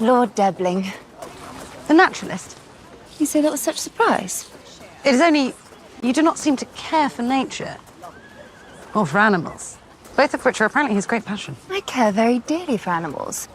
Lord Debling, the naturalist. You say that with such surprise? It is only you do not seem to care for nature or for animals, both of which are apparently his great passion. I care very dearly for animals.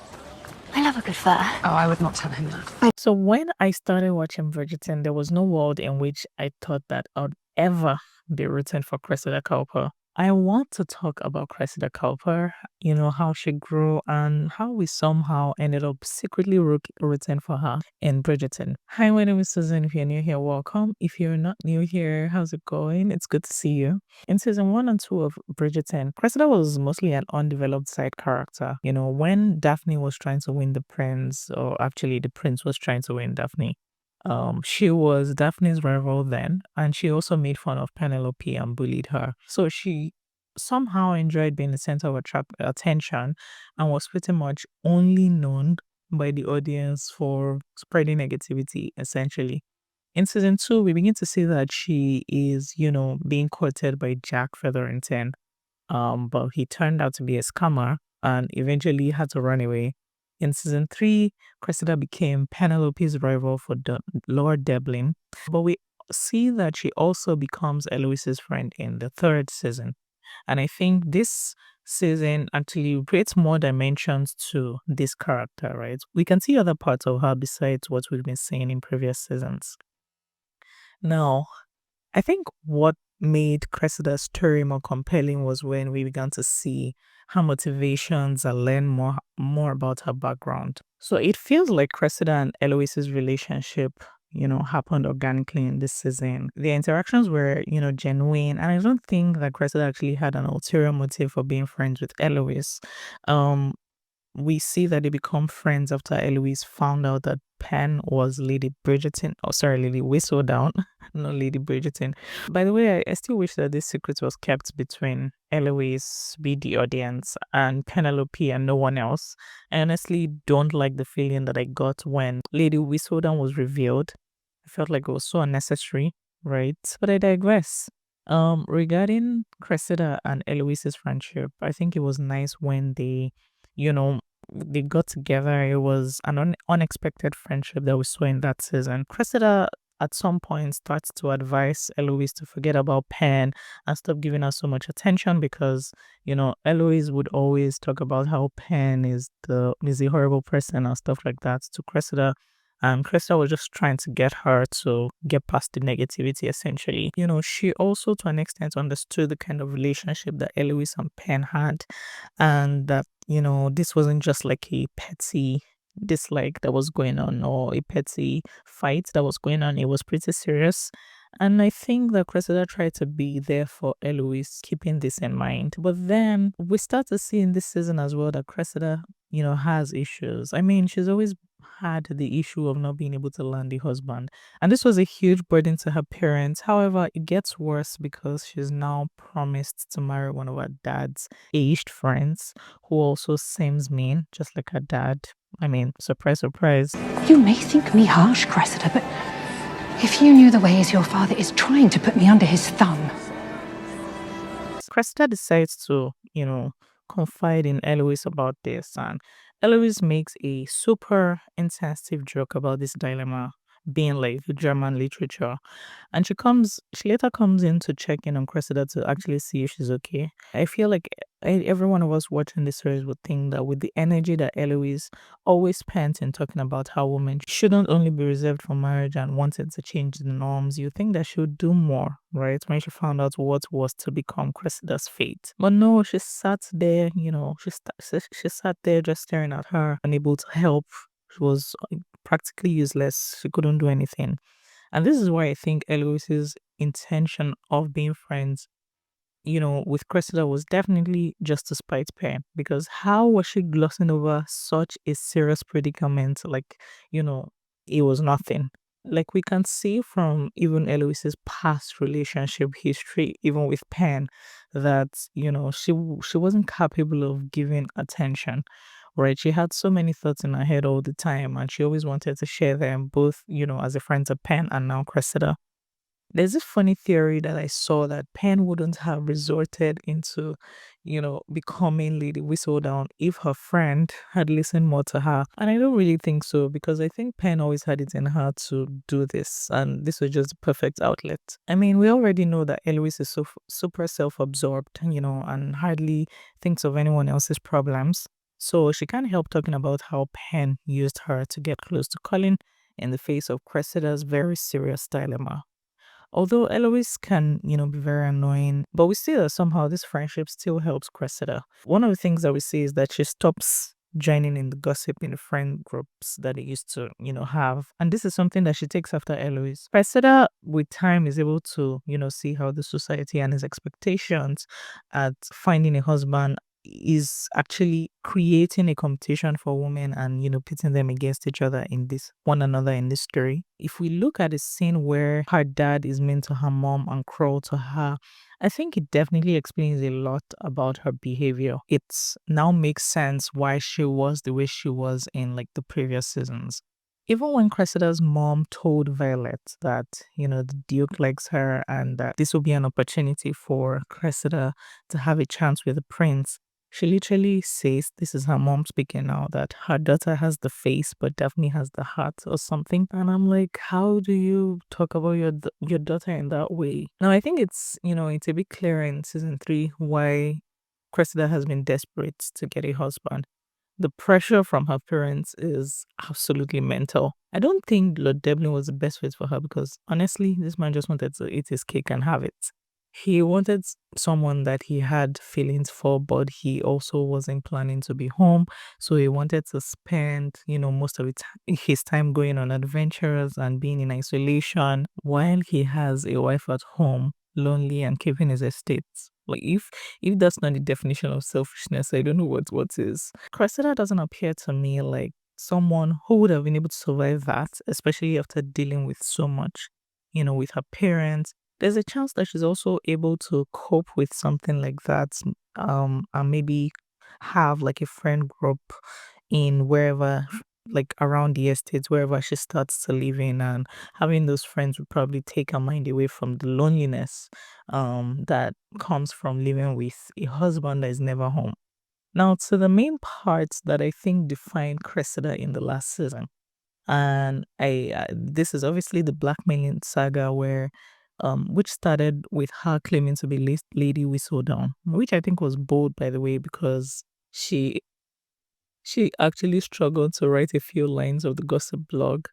I love a good fur. Oh, I would not tell him that. So when I started watching Bridgerton, there was no world in which I thought that I'd ever be written for Cressida Cowper. I want to talk about Cressida Cowper, how she grew and how we somehow ended up secretly written for her in Bridgerton. Hi, my name is Susan. If you're new here, welcome. If you're not new here, how's it going? It's good to see you. In season 1 and 2 of Bridgerton, Cressida was mostly an undeveloped side character. When Daphne was trying to win the prince, or actually the prince was trying to win Daphne, she was Daphne's rival then, and she also made fun of Penelope and bullied her. So she somehow enjoyed being the center of attention and was pretty much only known by the audience for spreading negativity, essentially. In season 2, we begin to see that she is, being courted by Jack Featherington. But he turned out to be a scammer and eventually had to run away. In season 3, Cressida became Penelope's rival for Lord Debling, but we see that she also becomes Eloise's friend in the 3rd season. And I think this season actually creates more dimensions to this character, right? We can see other parts of her besides what we've been seeing in previous seasons. Now, I think what made Cressida's story more compelling was when we began to see her motivations and learn more about her background. So it feels like Cressida and Eloise's relationship, happened organically in this season. The interactions were, genuine, and I don't think that Cressida actually had an ulterior motive for being friends with Eloise. We see that they become friends after Eloise found out that Pen was Lady Bridgerton. Oh, sorry, Lady Whistledown, not Lady Bridgerton. By the way, I still wish that this secret was kept between Eloise, be the audience, and Penelope and no one else. I honestly don't like the feeling that I got when Lady Whistledown was revealed. I felt like it was so unnecessary, right? But I digress. Regarding Cressida and Eloise's friendship, I think it was nice when they got together. It was an unexpected friendship that we saw in that season. Cressida at some point starts to advise Eloise to forget about Pen and stop giving her so much attention because, Eloise would always talk about how Pen is a horrible person and stuff like that to Cressida. And Cressida was just trying to get her to get past the negativity, essentially. She also, to an extent, understood the kind of relationship that Eloise and Pen had, and that, this wasn't just like a petty dislike that was going on or a petty fight that was going on. It was pretty serious. And I think that Cressida tried to be there for Eloise, keeping this in mind. But then we start to see in this season as well that Cressida, has issues. I mean, she's always had the issue of not being able to land a husband. And this was a huge burden to her parents. However, it gets worse because she's now promised to marry one of her dad's aged friends who also seems mean, just like her dad. I mean, surprise, surprise. You may think me harsh, Cressida, but if you knew the ways your father is trying to put me under his thumb. Cressida decides to, confide in Eloise about this, and Eloise makes a super insensitive joke about this dilemma being like German literature. And she later comes in to check in on Cressida to actually see if she's okay. I feel like every one of us watching this series would think that with the energy that Eloise always spent in talking about how women shouldn't only be reserved for marriage and wanted to change the norms, you think that she would do more, right? When she found out what was to become Cressida's fate. But no, she sat there, she sat there just staring at her, unable to help. She was practically useless. She couldn't do anything. And this is why I think Eloise's intention of being friends, with Cressida was definitely just to spite Pen. Because how was she glossing over such a serious predicament? Like, it was nothing. Like we can see from even Eloise's past relationship history, even with Pen, that, she wasn't capable of giving attention. Right, she had so many thoughts in her head all the time, and she always wanted to share them both, as a friend to Pen and now Cressida. There's a funny theory that I saw that Penn wouldn't have resorted into, becoming Lady Whistledown if her friend had listened more to her. And I don't really think so, because I think Penn always had it in her to do this, and this was just the perfect outlet. I mean, we already know that Eloise is so super self-absorbed, and hardly thinks of anyone else's problems. So she can't help talking about how Penn used her to get close to Colin in the face of Cressida's very serious dilemma. Although Eloise can, be very annoying, but we see that somehow this friendship still helps Cressida. One of the things that we see is that she stops joining in the gossip in the friend groups that they used to, have. And this is something that she takes after Eloise. Cressida, with time, is able to, see how the society and his expectations at finding a husband is actually creating a competition for women and pitting them against each other in this one another in this story. If we look at a scene where her dad is mean to her mom and cruel to her, I think it definitely explains a lot about her behavior. It now makes sense why she was the way she was in like the previous seasons. Even when Cressida's mom told Violet that, the Duke likes her and that this will be an opportunity for Cressida to have a chance with the prince, she literally says, this is her mom speaking now, that her daughter has the face, but Daphne has the heart or something. And I'm like, how do you talk about your daughter in that way? Now, I think it's a bit clearer in season 3 why Cressida has been desperate to get a husband. The pressure from her parents is absolutely mental. I don't think Lord Devlin was the best fit for her because honestly, this man just wanted to eat his cake and have it. He wanted someone that he had feelings for, but he also wasn't planning to be home. So he wanted to spend, most of his time going on adventures and being in isolation while he has a wife at home, lonely and keeping his estates. Like if that's not the definition of selfishness, I don't know what is. Cressida doesn't appear to me like someone who would have been able to survive that, especially after dealing with so much, with her parents. There's a chance that she's also able to cope with something like that, and maybe have like a friend group in wherever, like around the estates, wherever she starts to live in, and having those friends would probably take her mind away from the loneliness, that comes from living with a husband that is never home. Now, to the main parts that I think defined Cressida in the last season. And this is obviously the blackmailing saga where which started with her claiming to be Lady Whistledown, which I think was bold, by the way, because she she actually struggled to write a few lines of the gossip blog,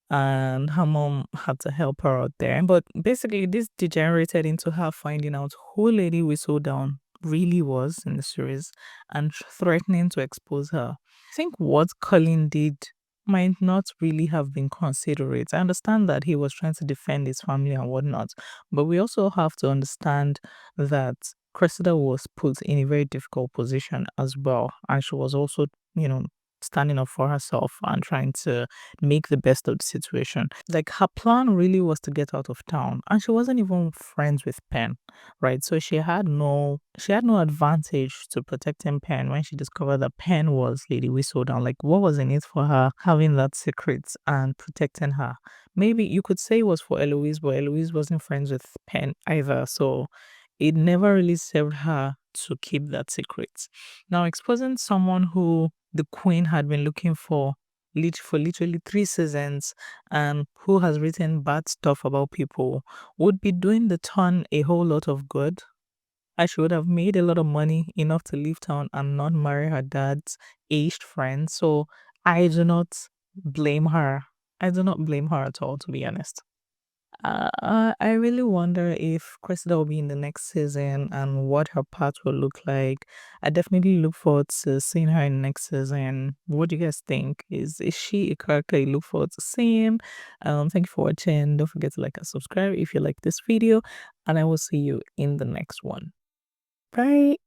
and her mom had to help her out there. But basically, this degenerated into her finding out who Lady Whistledown really was in the series and threatening to expose her. I think what Colin did might not really have been considerate. I understand that he was trying to defend his family and whatnot, but we also have to understand that Cressida was put in a very difficult position as well, and she was also, standing up for herself and trying to make the best of the situation. Like her plan really was to get out of town, and she wasn't even friends with Penn, right? So she had no advantage to protecting Penn when she discovered that Penn was Lady Whistledown. Like, what was in it for her having that secret and protecting her? Maybe you could say it was for Eloise, but Eloise wasn't friends with Penn either, so it never really served her to keep that secret. Now, exposing someone who the queen had been looking for literally 3 seasons and who has written bad stuff about people would be doing the town a whole lot of good. She would have made a lot of money, enough to leave town and not marry her dad's aged friend. So I do not blame her. I do not blame her at all, to be honest. I really wonder if Cressida will be in the next season and what her path will look like. I definitely look forward to seeing her in the next season. What do you guys think? Is she a character you look forward to seeing? Thank you for watching. Don't forget to like and subscribe if you like this video, and I will see you in the next one. Bye.